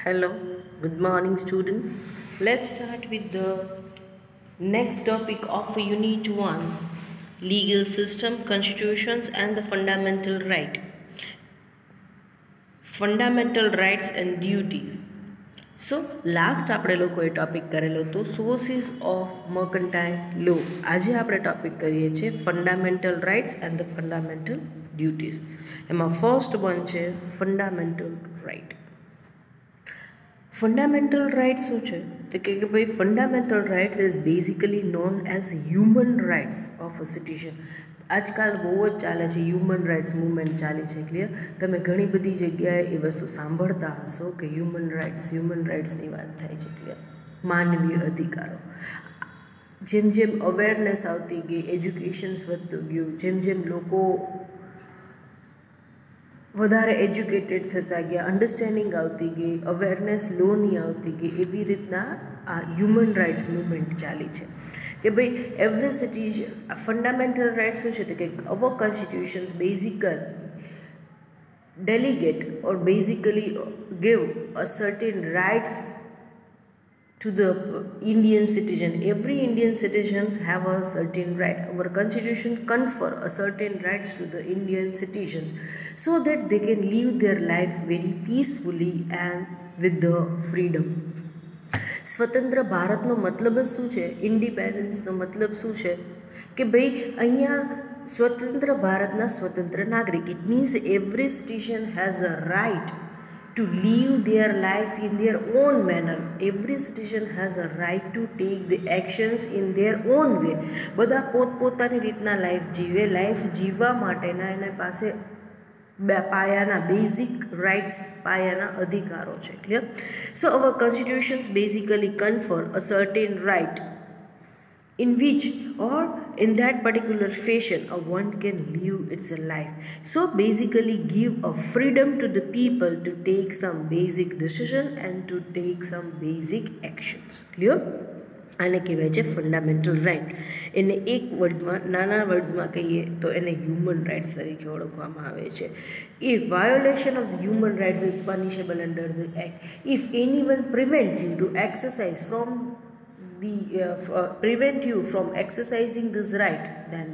Hello, good morning, students. Let's start with the next topic of Unit 1, Legal System, Constitutions, and the Fundamental Right. Fundamental Rights and Duties. So last આપણે લોકોએ topic કરેલો હતો sources of mercantile લો. આજે આપણે topic કરીએ છીએ fundamental rights and the fundamental duties. એમાં first one છે ફંડામેન્ટલ રાઇટ. ફંડામેન્ટલ રાઇટ્સ શું છે તો કે ભાઈ fundamental rights is basically known as human rights of a citizen. આજકાલ બહુ જ ચાલે છે, હ્યુમન રાઇટ્સ મુવમેન્ટ ચાલી છે. ક્લિયર? તમે ઘણી બધી જગ્યાએ એ વસ્તુ સાંભળતા હશો કે હ્યુમન રાઇટ્સની વાત થાય છે. ક્લિયર? માનવીય અધિકારો. જેમ જેમ અવેરનેસ આવતી ગઈ, એજ્યુકેશન્સ વધતું ગયું, જેમ જેમ લોકો વધારે એજ્યુકેટેડ થતા ગયા, અન્ડરસ્ટેન્ડિંગ આવતી ગઈ, અવેરનેસ લોની આવતી ગઈ, એવી રીતના આ હ્યુમન રાઇટ્સ મુવમેન્ટ ચાલી છે કે ભાઈ એવરી સિટીઝન ફંડામેન્ટલ રાઇટ્સ શું છે તો કે અવર constitutions basically delegate or basically give a certain rights to the Indian citizen. Every Indian citizens have a certain right. Our constitution confer a certain rights to the Indian citizens so that they can live their life very peacefully and with the freedom. સ્વતંત્ર ભારતનો મતલબ જ શું છે? ઇન્ડિપેન્ડન્સનો મતલબ શું છે કે ભાઈ અહીંયા સ્વતંત્ર ભારતના સ્વતંત્ર નાગરિક. It means every citizen has a right to live their life in their own manner. Every citizen has a right to take the actions in their own way. બધા પોતપોતાની રીતના લાઈફ જીવે. લાઈફ જીવવા માટેના એના પાસે પાયાના બેઝિક રાઇટ્સ, પાયાના અધિકારો છે. Clear? So our constitutions basically confer a certain right in which or in that particular fashion one can live its life. So basically give a freedom to the people to take some basic decision and to take some basic actions. Clear? આને કહેવાય છે fundamental right. એને એક વર્ડમાં, નાના વર્ડ્સમાં કહીએ તો એને human rights તરીકે ઓળખવામાં આવે છે. If violation of human rights is punishable under the act, if anyone prevent you to exercise from prevent you from exercising this right, then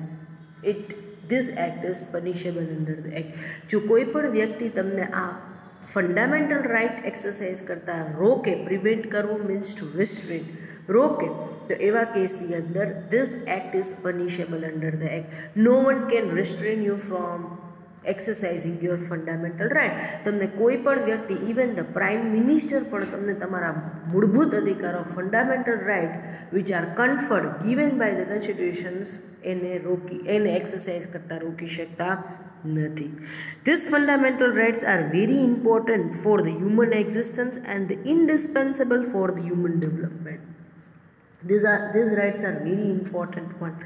this act is punishable under the act. જો કોઈ પણ વ્યક્તિ તમને આ fundamental right exercise કરતા રોકે, prevent કરવું means to રિસ્ટ્રેન, રોકે, તો એવા કેસની અંદર this act is punishable under the act. No one can restrain you from exercising your fundamental right. તમને કોઈ પણ વ્યક્તિ, ઇવન ધ પ્રાઇમ મિનિસ્ટર પણ તમને તમારા મૂળભૂત અધિકારો, fundamental right which are conferred given by the constitutions, એને એક્સરસાઇઝ કરતાં રોકી શકતા નથી. This fundamental rights are very important for the human existence and the indispensable for the human development. These rights are very important one.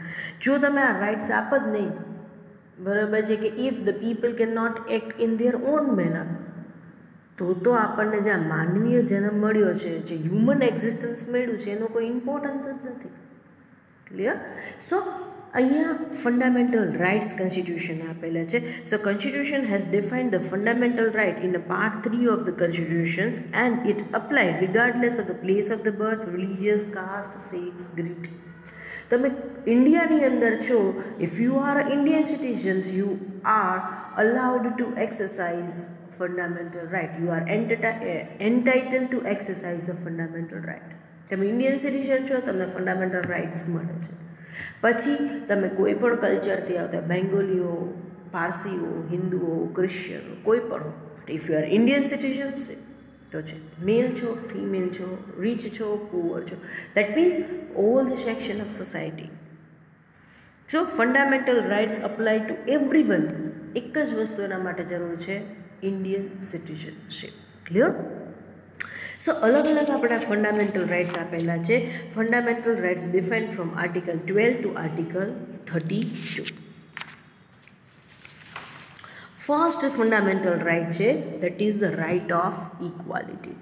જો તમે આ rights આપ જ નહીં, બરાબર છે, કે if the people can not act in their own manner, તો આપણને જે માનવીય જન્મ મળ્યો છે, જે હ્યુમન એક્ઝિસ્ટન્સ મળ્યું છે, એનો કોઈ ઇમ્પોર્ટન્સ જ નથી. ક્લિયર? સો અહીંયા ફંડામેન્ટલ રાઇટ્સ કોન્સ્ટિટ્યુશન આપેલા છે. So constitution has defined the fundamental right in a part 3 of the constitutions and it applied regardless of the place of the birth, religious, caste, sex, greed. તમે ઇન્ડિયાની અંદર છો, if you are Indian citizens, you are allowed to exercise fundamental right. You are entitle to exercise the fundamental right. તમે Indian citizen છો, તમને fundamental rights મળે છે. પછી તમે કોઈ પણ કલ્ચરથી આવતા, બેંગોલીઓ, પારસીઓ, હિન્દુઓ, ક્રિશ્ચનો, કોઈ પણ હો, if you are Indian citizens તો છે, મેલ છો, ફિમેલ છો, રીચ છો, પુઅર છો, that means all the section of society. So fundamental rights apply to everyone. એક જ વસ્તુ એના માટે જરૂર છે, ઇન્ડિયન સિટીઝનશીપ. ક્લિયર? સો અલગ અલગ આપણા ફંડામેન્ટલ રાઇટ્સ આપેલા છે. Fundamental rights defined from article 12 to article 32. First fundamental right છે, that is the right of equality.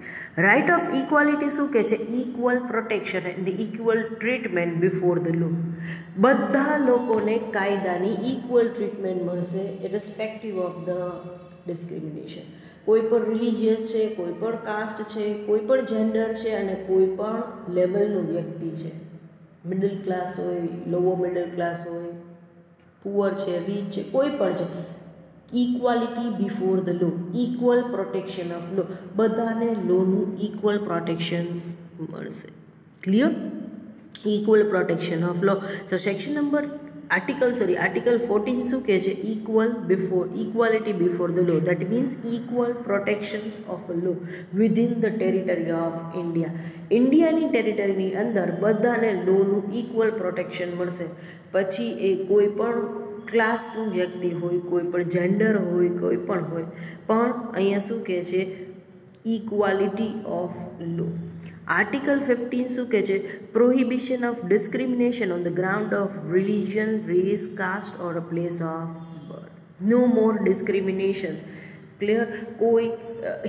Right of equality શું કહે છે? Equal protection and equal treatment before the law. બધા લોકોને કાયદાની ઇક્વલ ટ્રીટમેન્ટ મળશે, ઇરેસ્પેક્ટિવ ઓફ ધ ડિસ્ક્રિમિનેશન. કોઈ પણ રિલિજિયસ છે, કોઈ પણ કાસ્ટ છે, કોઈ પણ જેન્ડર છે અને કોઈ પણ લેવલનું વ્યક્તિ છે, મિડલ ક્લાસ હોય, લોઅર મિડલ ક્લાસ હોય, પુઅર છે, રીચ છે, કોઈ પણ છે, equality before the law, equal protection of law, બધાને લોનું ઇક્વલ પ્રોટેક્શન મળશે. Clear? Equal protection of law. So section number article 14 શું કહે છે? Equality before the law, that means equal protections of law within the territory of India. ઇન્ડિયાની ટેરિટરીની અંદર બધાને લોનું ઇક્વલ પ્રોટેક્શન મળશે. પછી એ કોઈ પણ ક્લાસનું વ્યક્તિ હોય, કોઈ પણ જેન્ડર હોય, કોઈ પણ હોય, પણ અહીંયા શું કહે છે? Equality of law. આર્ટિકલ 15 શું કહે છે? Prohibition of discrimination on the ground of religion, race, caste or a place of birth. No more discriminations. Clear? કોઈ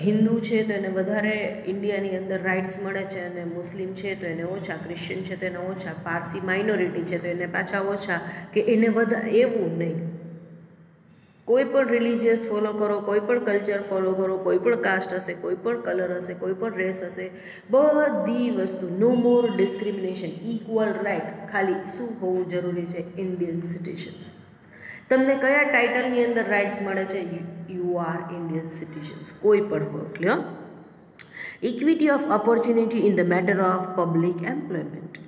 હિન્દુ છે તો એને વધારે ઇન્ડિયાની અંદર રાઇટ્સ મળે છે અને મુસ્લિમ છે તો એને ઓછા, ક્રિશ્ચિયન છે તો એને ઓછા, પારસી માઇનોરિટી છે તો એને પાછા ઓછા, કે એને વધારે, એવું નહીં. કોઈ પણ રિલિજિયસ ફોલો કરો, કોઈ પણ કલ્ચર ફોલો કરો, કોઈ પણ કાસ્ટ હશે, કોઈ પણ કલર હશે, કોઈ પણ રેસ હશે, બધી વસ્તુ, નો મોર ડિસ્ક્રિમિનેશન, ઇક્વલ રાઇટ. ખાલી શું હોવું જરૂરી છે? Indian citizens. તમને કયા ટાઇટલની અંદર રાઇટ્સ મળે છે? યુ આર ઇન્ડિયન સિટીઝન્સ, કોઈ પણ હોય. Clear? Equity of opportunity in the matter of public employment.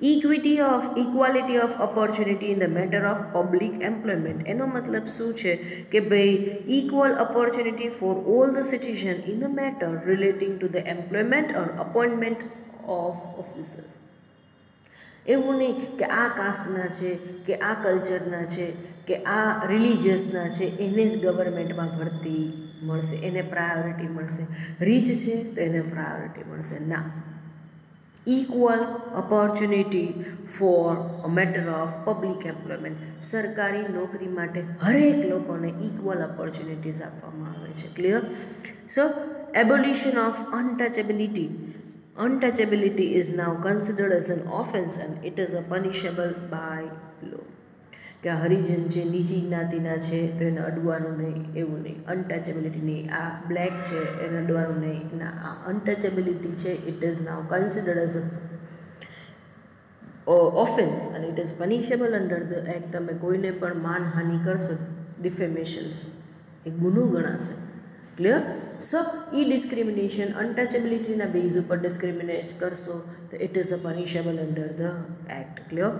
Equality of opportunity in the matter of public employment. એનો મતલબ શું છે? કે ભાઈ equal opportunity for all the citizen in the matter relating to the employment or appointment of officers. એવું નહીં કે આ કાસ્ટના છે, કે આ કલ્ચરના છે, કે આ રિલિજિયસના છે, એને જ ગવર્મેન્ટમાં ભરતી મળશે, એને પ્રાયોરિટી મળશે. રીચ છે તો એને પ્રાયોરિટી મળશે. ના, equal opportunity for a matter of public employment. સરકારી નોકરી માટે હરેક લોકોને ઇક્વલ ઓપોર્ચ્યુનિટીઝ આપવામાં આવે છે. Clear? So abolition of untouchability. Untouchability is now considered as an offense and it is a punishable by law. કે આ હરિજન છે, નીચી જ્ઞાતિના છે તો એને અડવાનું નહીં, એવું નહીં. અનટચેબિલિટી નહીં. આ બ્લેક છે એને અડવાનું નહીં. ના, આ અનટચેબિલિટી છે, it is now considered as a offence અને it is punishable under the act. તમે કોઈને પણ માનહાનિ કરશો, ડિફેમેશન્સ, એ ગુનો ગણાશે. ક્લિયર? સો ઈ ડિસ્ક્રિમિનેશન, અનટચેબિલિટીના બેઝ ઉપર ડિસ્ક્રિમિનેટ કરશો તો it is a punishable under the act. Clear?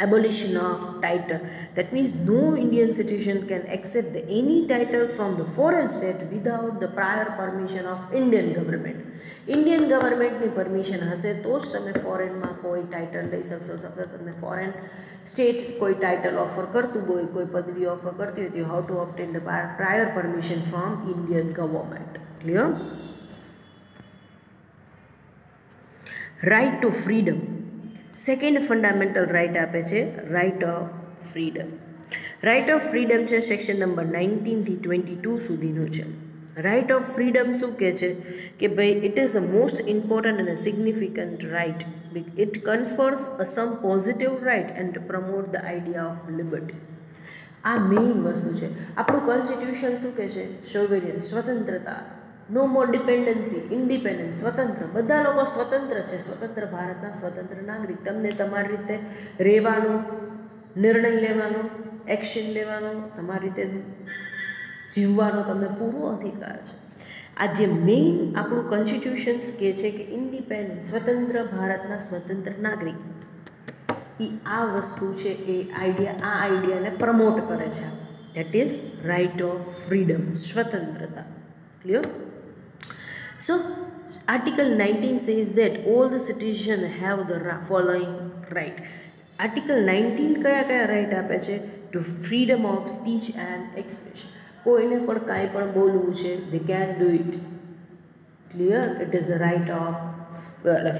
Abolition of title. That means no Indian citizen can accept any title from the foreign state without the prior permission of Indian government. Indian governmentની permission હશે તો જ તમે ફોરેનમાં કોઈ title લઈ શકશો. Suppose તમને ફોરેન સ્ટેટ કોઈ ટાઇટલ ઓફર કરતું હોય, કોઈ પદવી ઓફર કરતી હોય, તો how to obtain the prior permission from Indian government. Clear? Right to freedom. Second fundamental right આપે છે, right of freedom. Right of freedom છે સેક્શન નંબર 19 થી 22 સુધીનું છે. રાઇટ ઓફ ફ્રીડમ શું કહે છે? કે ભાઈ it is a most important અને significant right. It confers a some positive right and promote the idea of liberty. આ મેઇન વસ્તુ છે. આપણું કોન્સ્ટિટ્યુશન શું કહે છે? સોવેરિયન, સ્વતંત્રતા. નો મોર ડિપેન્ડન્સી, ઇન્ડિપેન્ડન્સ, સ્વતંત્ર. બધા લોકો સ્વતંત્ર છે, સ્વતંત્ર ભારતના સ્વતંત્ર નાગરિક. તમને તમારી રીતે રહેવાનું, નિર્ણય લેવાનો, એક્શન લેવાનો, તમારી રીતે જીવવાનો તમને પૂરો અધિકાર છે. આ જે મેઇન આપણું કોન્સ્ટિટ્યુશન્સ કહે છે કે ઇન્ડિપેન્ડન્ટ, સ્વતંત્ર ભારતના સ્વતંત્ર નાગરિક, એ આ વસ્તુ છે, એ આઈડિયાને પ્રમોટ કરે છે. That is right of freedom, સ્વતંત્રતા. Clear? So, Article 19 says that all the citizens have the following right. Article 19 કયા રાઇટ આપે છે? To freedom of speech and expression. કોઈને પણ કાંઈ પણ બોલવું છે, they can do it. Clear? It is a right of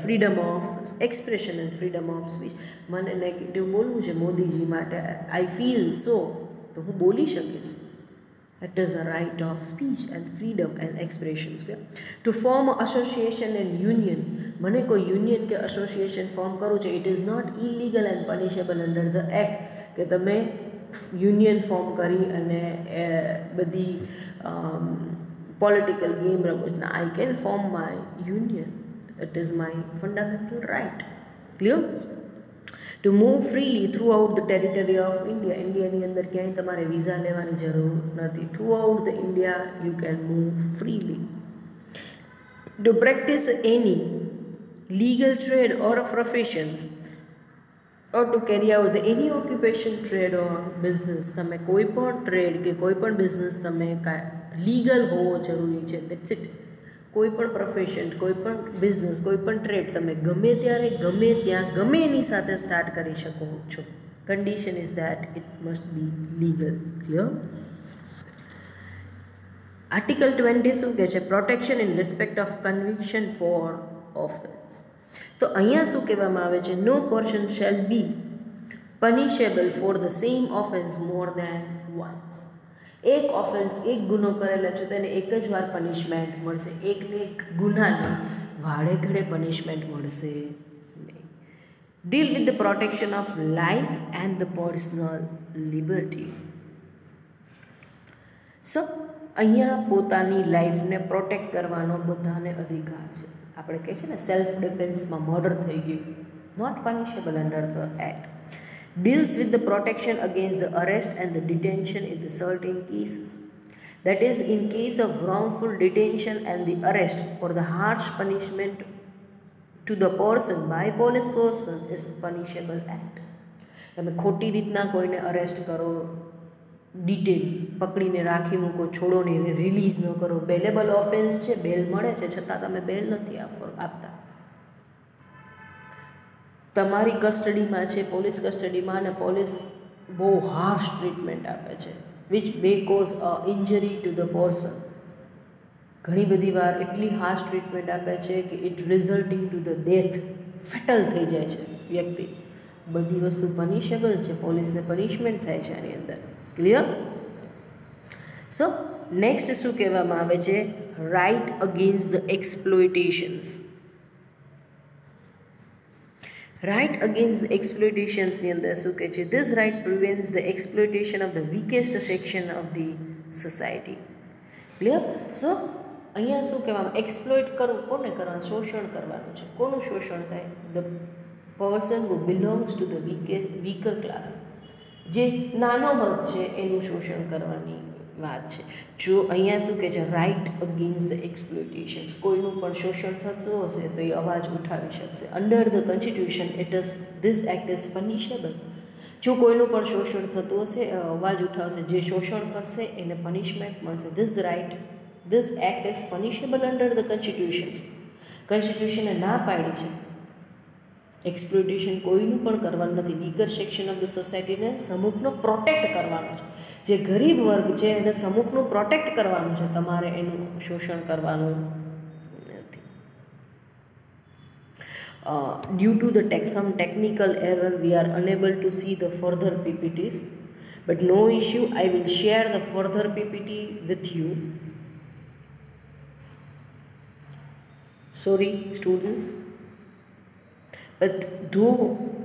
freedom of expression and freedom of speech. મને નેગેટિવ બોલવું છે મોદીજી માટે, આઈ ફીલ સો, તો હું બોલી શકીશ. It is a right of speech and freedom and expressions. To form association and union. મને કોઈ યુનિયન કે એસોસિએશન ફોર્મ કરવું છે, it is not illegal and punishable under the act. કે તમે યુનિયન ફોર્મ કરી અને બધી પોલિટિકલ ગેમ રમું છું, I can form my union, it is my fundamental right. Clear? To move freely throughout the territory of India, ઇન્ડિયાની અંદર ક્યાંય તમારે વિઝા લેવાની જરૂર નથી. Throughout the India you can move freely. To practise any legal trade or professions or to carry out the any occupation, trade or business. તમે કોઈ પણ ટ્રેડ કે કોઈ પણ બિઝનેસ તમે લીગલ હોવો જરૂરી છે, દેટ્સ ઇટ. કોઈ પણ પ્રોફેશન, કોઈ પણ બિઝનેસ, કોઈ પણ ટ્રેડ તમે ગમે ત્યારે, ગમે ત્યાં, ગમે એની સાથે સ્ટાર્ટ કરી શકો છો. Condition is that it must be legal. Clear? Article 20 શું કહે છે? Protection in respect of conviction for offence. તો અહીંયા શું કહેવામાં આવે છે? No person shall be punishable for the same offence more than once. એક ઓફેન્સ, એક ગુનો કરેલા છે તેને એક જ વાર પનિશમેન્ટ મળશે, એકને એક ગુનાને વાળે ઘડે પનિશમેન્ટ મળશે નહીં. Deal with the protection of life and the personal liberty. સો અહીંયા પોતાની લાઈફને પ્રોટેક્ટ કરવાનો બધાને અધિકાર છે. આપણે કહે છે ને સેલ્ફ ડિફેન્સમાં મર્ડર થઈ ગયું, not punishable under the act. Deals with the protection against the arrest and the detention in the certain cases. That is, in case of wrongful detention and the arrest or the harsh punishment to the person by police person is punishable act. તમે ખોટી રીતના કોઈને arrest કરો, detain પકડીને રાખી મૂકો, છોડો નહીં, release ન કરો, બેલેબલ ઓફેન્સ છે, બેલ મળે છે છતાં તમે બેલ નથી આપતા, તમારી કસ્ટડીમાં છે, પોલીસ કસ્ટડીમાં, અને પોલીસ બહુ હાર્શ ટ્રીટમેન્ટ આપે છે, which may cause a injury to the person. ઘણી બધી વાર એટલી હાર્શ ટ્રીટમેન્ટ આપે છે કે it resulting to the death, fatal થઈ જાય છે વ્યક્તિ. બધી વસ્તુ પનિશેબલ છે, પોલીસને પનિશમેન્ટ થાય છે આની અંદર. ક્લિયર? સો નેક્સ્ટ શું કહેવામાં આવે છે? Right against the exploitations. Right against the એક્સપ્લોઇટેશન્સની અંદર શું કહે છે? This right prevents the exploitation of the weakest section of the society. Clear? So અહીંયા શું કહેવામાં? એક્સપ્લોઇટ કરવું કોને કરવાનું? શોષણ કરવાનું છે. કોનું શોષણ થાય? The person who belongs to the weaker class. જે નાનો વર્ગ છે એનું શોષણ કરવાની વાત છે. જો અહીંયા શું કહે છે? Right against the exploitations. કોઈનું પણ શોષણ થતું હશે તો એ અવાજ ઉઠાવી શકશે. Under the constitution it is this act is punishable. જો કોઈનું પણ શોષણ થતું હશે અવાજ ઉઠાવશે, જે શોષણ કરશે એને પનિશમેન્ટ મળશે. This act is punishable under the constitutions. કોન્સ્ટિટ્યુશને ના પાડી છે એક્સપ્લોઇટેશન કોઈનું પણ કરવાનું નથી. વીકર સેક્શન ઓફ ધ સોસાયટીને, સમૂહનો પ્રોટેક્ટ કરવાનો છે. જે ગરીબ વર્ગ છે એને સમૂહનું પ્રોટેક્ટ કરવાનું છે, તમારે એનું શોષણ કરવાનું નથી. Due to the some technical error we are unable to see the further PPTs, but no issue, I will share the further PPT with you. Sorry students, but though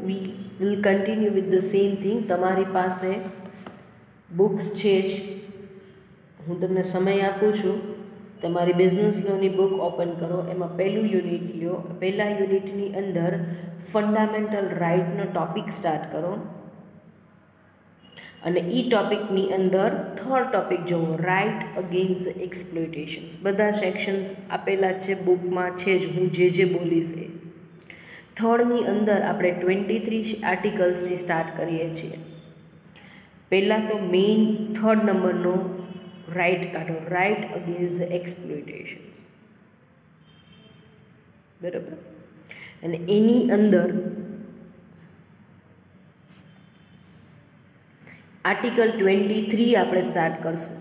we will continue with the same thing. તમારી પાસે books છે જ, હું તમને સમય આપું છું. તમારી બિઝનેસ લોની બુક ઓપન કરો, એમાં પહેલું યુનિટ લ્યો. પહેલા યુનિટની અંદર ફંડામેન્ટલ રાઇટનો ટોપિક સ્ટાર્ટ કરો, અને એ ટોપિકની અંદર થર્ડ ટોપિક જોવો, રાઇટ અગેન્સ્ટ એક્સપ્લોઇટેશન્સ. બધા સેક્શન્સ આપેલા છે બુકમાં, છે જ, હું જે બોલીશ એ. થર્ડની અંદર આપણે 23 આર્ટિકલ્સથી સ્ટાર્ટ કરીએ છીએ. પહેલાં તો મેઇન થર્ડ નંબરનો રાઇટ કાઢો, રાઇટ અગેન્સ્ટ ધ એક્સપ્લોઇટેશન્સ. બરાબર? અને એની અંદર આર્ટિકલ 23 આપણે સ્ટાર્ટ કરશું.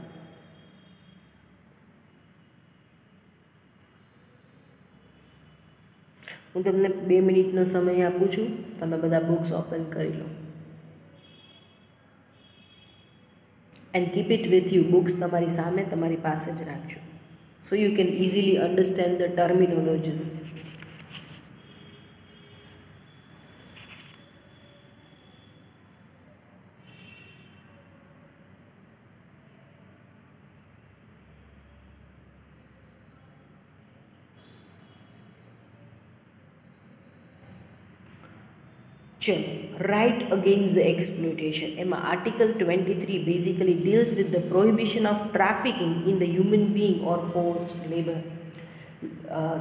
હું તમને 2 મિનિટનો સમય આપું છું, તમે બધા બુક્સ ઓપન કરી લો. And keep it with you. Books તમારી સામે, તમારી પાસે જ રાખજો, so you can easily understand the terminologies. ચલો, રાઇટ અગેન્સ્ટ ધ એક્સપ્લોટેશન, એમાં article 23 basically deals with the prohibition of trafficking in the human being or forced labour.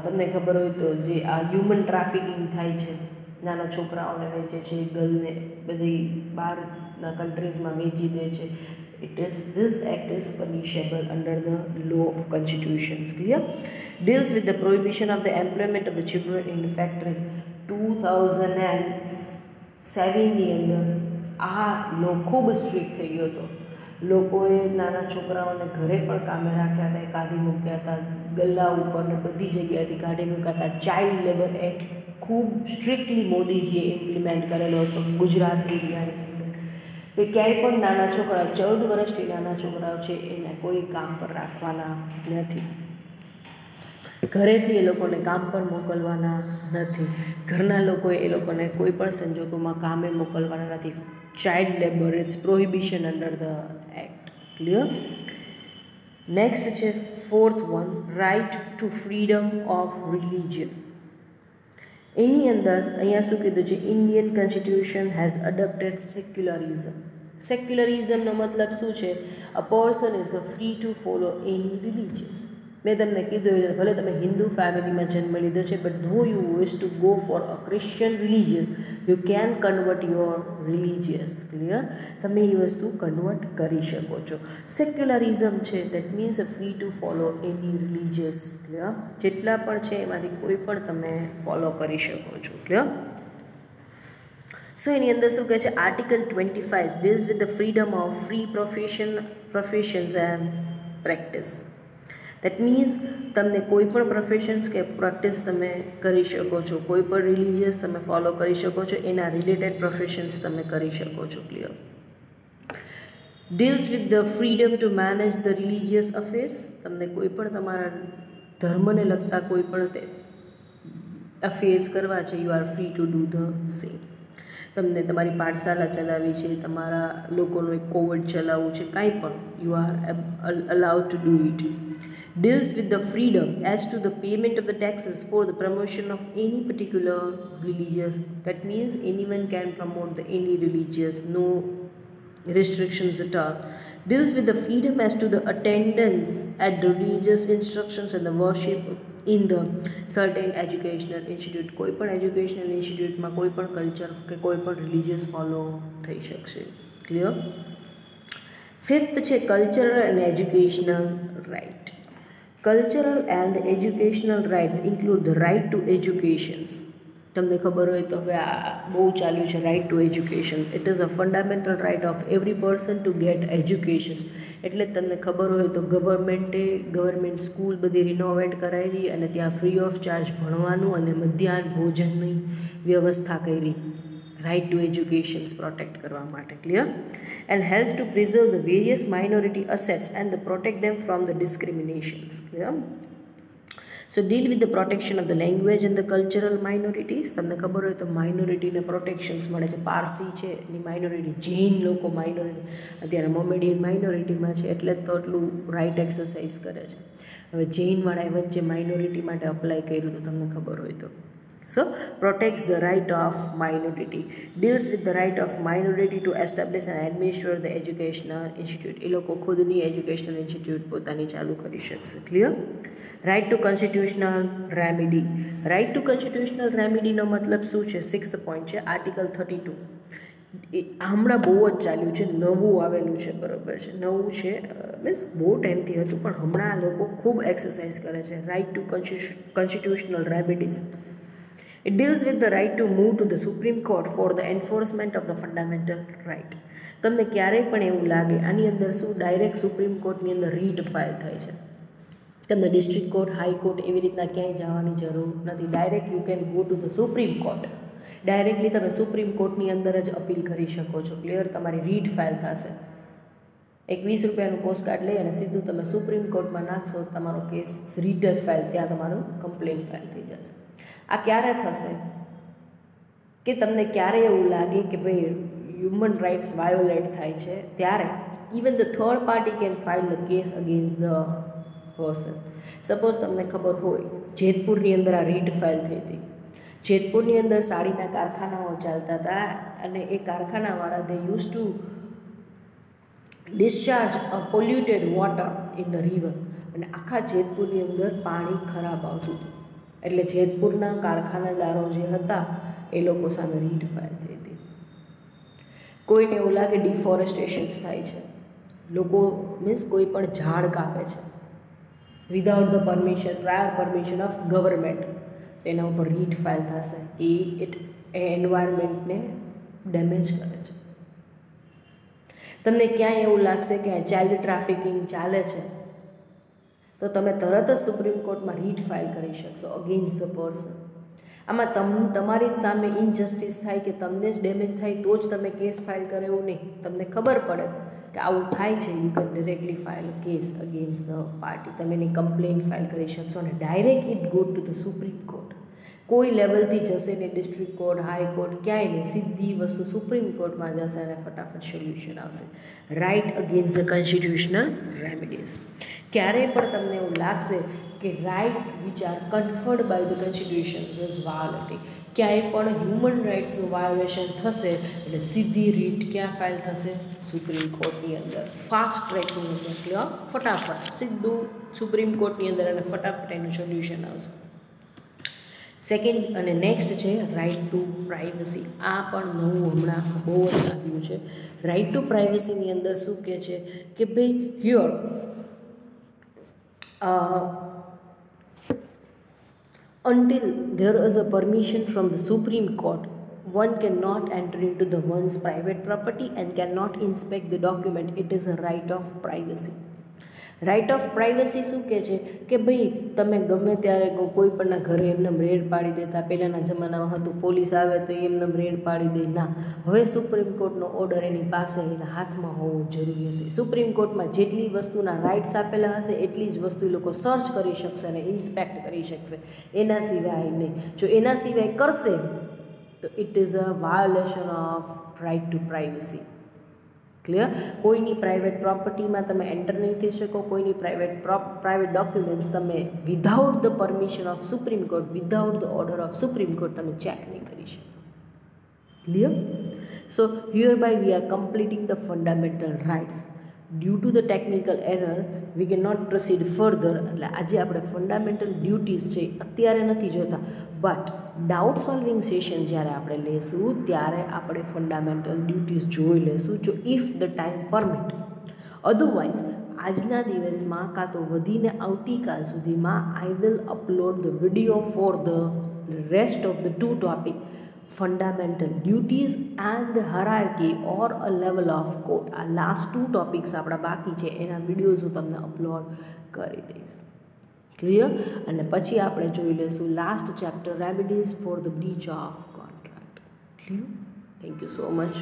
તમને ખબર હોય તો જે આ હ્યુમન ટ્રાફિકિંગ થાય છે, નાના છોકરાઓને વેચે છે, ગર્લને બધી બહારના કન્ટ્રીઝમાં વેચી દે છે, this act is punishable under the law of constitutions. Clear? Deals with the prohibition of the employment of the children in factories. 2007 ની અંદર આ લો ખૂબ સ્ટ્રિક્ટ થઈ ગયો હતો. લોકોએ નાના છોકરાઓને ઘરે પણ કામે રાખ્યા હતા, કાઢી મૂક્યા હતા, ગલ્લા ઉપર ને બધી જગ્યાએથી કાઢી મૂક્યા હતા. ચાઇલ્ડ લેબર એક્ટ ખૂબ સ્ટ્રિક્ટલી મોદીજીએ ઇમ્પ્લિમેન્ટ કરેલો હતો ગુજરાત એરિયાએ, કે ક્યાંય પણ નાના છોકરા 14 વર્ષથી નાના છોકરાઓ છે એને કોઈ કામ પર રાખવાના નથી, ઘરેથી એ લોકોને કામ પર મોકલવાના નથી, ઘરના લોકોએ એ લોકોને કોઈ પણ સંજોગોમાં કામે મોકલવાના નથી. Child labour its prohibition under the act. Clear? Next છે 4th one, right to freedom of religion. એની અંદર અહીંયા શું કીધું છે? Indian constitution has adopted secularism. સેક્યુલરિઝમનો મતલબ શું છે? A person is free to follow any religious. મેં તમને કીધું ભલે તમે હિન્દુ ફેમિલીમાં જન્મ લીધો છે, બટ ધો you wish to go for a Christian religious, you can convert your religious. Clear? તમે એ વસ્તુ કન્વર્ટ કરી શકો છો. સેક્યુલરિઝમ છે that means free to follow any religious. Clear? જેટલા પણ છે એમાંથી કોઈ પણ તમે ફોલો કરી શકો છો. ક્લિયર? સો એની અંદર શું કહે છે? Article 25 deals with the freedom of free professions and practice. That means તમને કોઈ પણ પ્રોફેશન્સ કે પ્રેક્ટિસ તમે કરી શકો છો, કોઈ પણ રિલિજિયસ તમે ફોલો કરી શકો છો, એના રિલેટેડ પ્રોફેશન્સ તમે કરી શકો છો. Clear? Deals with the freedom two manage the religious affairs. તમને કોઈ પણ તમારા ધર્મને લગતા કોઈ પણ અફેર્સ કરવા છે, you are free to do the same. તમને તમારી પાઠશાળા ચલાવવી છે, તમારા લોકોનું એક કોવિડ ચલાવવું છે, કાંઈ પણ, you are allowed two do it. Deals with the freedom as to the payment of the taxes for the promotion of any particular religious. That means anyone can promote any religious, no restrictions at all. Deals with the freedom as to the attendance at the religious instructions and the worship in the certain educational institute. કોઈ પણ educational ઇન્સ્ટિટ્યૂટમાં કોઈ પણ culture કે કોઈ પણ religious follow થઈ શકશે. Clear? 5th છે cultural and educational right. Cultural and educational rights include the right to education. તમને ખબર હોય તો હવે આ બહુ ચાલ્યું છે right to education. It is a fundamental right of every person to get education. એટલે તમને ખબર હોય તો ગવર્મેન્ટ સ્કૂલ બધી રિનોવેટ કરાવી અને ત્યાં ફ્રી ઓફ ચાર્જ ભણવાનું અને મધ્યાહન ભોજનની વ્યવસ્થા કરી, રાઇટ ટુ એજ્યુકેશન્સ પ્રોટેક્ટ કરવા માટે. Clear? And help to preserve the various minority assets and protect them from the discriminations. Clear? So deal with the protection of the language and the cultural minorities. તમને ખબર હોય તો માઇનોરિટીને પ્રોટેક્શન્સ મળે છે. પારસી છે એની minority, Jain લોકો માઇનોરિટી, અત્યારે મોમેડિયન માઇનોરિટીમાં છે એટલે તો એટલું રાઇટ એક્સરસાઇઝ કરે છે. હવે જૈનવાળાએ વચ્ચે માઇનોરિટી માટે અપ્લાય કર્યું તો તમને ખબર હોય તો. So, protects the right of minority. Deals with the right of minority to establish and administer the educational institute. એ લોકો ખુદની એજ્યુકેશનલ ઇન્સ્ટિટ્યૂટ પોતાની ચાલુ કરી શકશે. Clear? Right to constitutional remedy. Right to constitutional રેમિડીનો મતલબ શું છે? 6th પોઈન્ટ છે આર્ટિકલ 32. હમણાં બહુ જ ચાલ્યું છે, નવું આવેલું છે, બરાબર છે, નવું છે, મીન્સ બહુ ટાઈમથી હતું પણ હમણાં આ લોકો ખૂબ એક્સરસાઇઝ કરે છે. Right to constitutional remedies. It deals with the right to move to the Supreme Court for the enforcement of the fundamental right. તમને ક્યારેય પણ એવું લાગે આની અંદર શું ડાયરેક્ટ સુપ્રીમ કોર્ટની અંદર રીટ ફાઇલ થાય છે, તમને ડિસ્ટ્રિક્ટ કોર્ટ, હાઈકોર્ટ એવી રીતના ક્યાંય જવાની જરૂર નથી. Direct you can go to the supreme court. Directly તમે સુપ્રીમ કોર્ટની અંદર જ અપીલ કરી શકો છો. ક્લિયર? તમારી રીટ ફાઇલ થશે. એક 20 રૂપિયાનું પોસ્ટકાર્ડ લઈ અને સીધું તમે સુપ્રીમ કોર્ટમાં નાખશો, તમારો કેસ રીટ જ ફાઇલ, ત્યાં તમારું કમ્પ્લેન ફાઇલ થઈ જશે. આ ક્યારે થશે કે તમને ક્યારે એવું લાગે કે ભાઈ હ્યુમન રાઇટ્સ વાયોલેટ થાય છે, ત્યારે even the third party can file the case against the person. Suppose તમને ખબર હોય જેતપુરની અંદર આ રીટ ફાઇલ થઈ હતી, જેતપુરની અંદર સાડીના કારખાનાઓ ચાલતા હતા અને એ કારખાનાવાળા they use to discharge polluted water in the river, અને આખા જેતપુરની અંદર પાણી ખરાબ આવતું હતું. એટલે જેતપુરના કારખાનેદારો જે હતા એ લોકો સામે રીટ ફાઇલ થઈ હતી. કોઈને એવું લાગે ડિફોરેસ્ટેશન્સ થાય છે, લોકો મીન્સ કોઈ પણ ઝાડ કાપે છે without the permission, prior permission of government, તેના ઉપર રીટ ફાઇલ થશે. એ એન્વાયરમેન્ટને ડેમેજ કરે છે. તમને ક્યાંય એવું લાગશે કે ચાઇલ્ડ ટ્રાફિકિંગ ચાલે છે તો તમે તરત જ સુપ્રીમ કોર્ટમાં રીટ ફાઇલ કરી શકશો અગેન્સ્ટ ધ પર્સન. આમાં તમારી સામે ઇનજસ્ટિસ થાય કે તમને જ ડેમેજ થાય તો જ તમે કેસ ફાઇલ કરે એવું નહીં. તમને ખબર પડે કે આવું થાય છે, you can directly file a case against the party. તમે એની કમ્પ્લેન ફાઇલ કરી શકશો અને direct it go to the supreme court. કોઈ લેવલથી જશે ને ડિસ્ટ્રિક્ટ કોર્ટ, હાઈકોર્ટ, ક્યાંય નહીં, સીધી વસ્તુ સુપ્રીમ કોર્ટમાં જશે અને ફટાફટ સોલ્યુશન આવશે. Right against the constitutional remedies. ક્યારેય પણ તમને એવું લાગશે કે right which are conferred by the constitution is violating, ક્યાંય પણ હ્યુમન રાઇટ્સનું વાયોલેશન થશે એટલે સીધી રીટ ક્યાં ફાઇલ થશે? સુપ્રીમ કોર્ટની અંદર. ફાસ્ટ ટ્રેકની અંદર એટલે ફટાફટ સીધું સુપ્રીમ કોર્ટની અંદર અને ફટાફટ એનું સોલ્યુશન આવશે. સેકન્ડ અને નેક્સ્ટ છે રાઇટ ટુ પ્રાઇવસી. આ પણ નવું હમણાં બહુ જ આવ્યું છે. રાઇટ ટુ પ્રાઇવસીની અંદર શું કહે છે કે ભાઈ here until there is a permission from the Supreme Court, one cannot enter into the one's private property and cannot inspect the document. It is a right of privacy. Right of privacy શું કહે છે કે ભાઈ તમે ગમે ત્યારે કોઈ પણના ઘરે એમને રેડ પાડી દેતા. પહેલાંના જમાનામાં હતું પોલીસ આવે તો એમને રેડ પાડી દે. ના, હવે સુપ્રીમ કોર્ટનો ઓર્ડર એની પાસે એના હાથમાં હોવું જરૂરી હશે. સુપ્રીમ કોર્ટમાં જેટલી વસ્તુના રાઇટ્સ આપેલા હશે એટલી જ વસ્તુ એ લોકો સર્ચ કરી શકશે અને ઇન્સ્પેક્ટ કરી શકશે, એના સિવાય નહીં. જો એના સિવાય કરશે તો it is a violation of right to privacy. Clear? કોઈની પ્રાઇવેટ પ્રોપર્ટીમાં તમે એન્ટર નહીં થઈ શકો, કોઈની પ્રાઇવેટ ડોક્યુમેન્ટ્સ તમે without the permission of Supreme Court, without the order of Supreme Court તમે ચેક નહીં કરી શકો. Clear? So hereby we are completing the fundamental rights. Due to the technical error we can not proceed further. એટલે આજે આપણે fundamental duties છે અત્યારે નથી જોતા, બટ ડાઉટ સોલ્વિંગ સેશન જ્યારે આપણે લેશું ત્યારે આપણે ફંડામેન્ટલ ડ્યુટીઝ જોઈ લેશું, જો if the time permit. Otherwise આજના દિવસમાં કાં તો વધીને આવતીકાલ સુધીમાં I will upload the video for the rest of the 2 topic, fundamental duties and the hierarchy or a level of court. આ લાસ્ટ 2 ટોપિક્સ આપણા બાકી છે, એના વિડીયોઝ હું તમને અપલોડ કરી દઈશ. ક્લિયર? અને પછી આપણે જોઈ લઈશું last chapter, remedies for the breach of contract. Clear? Thank you so much.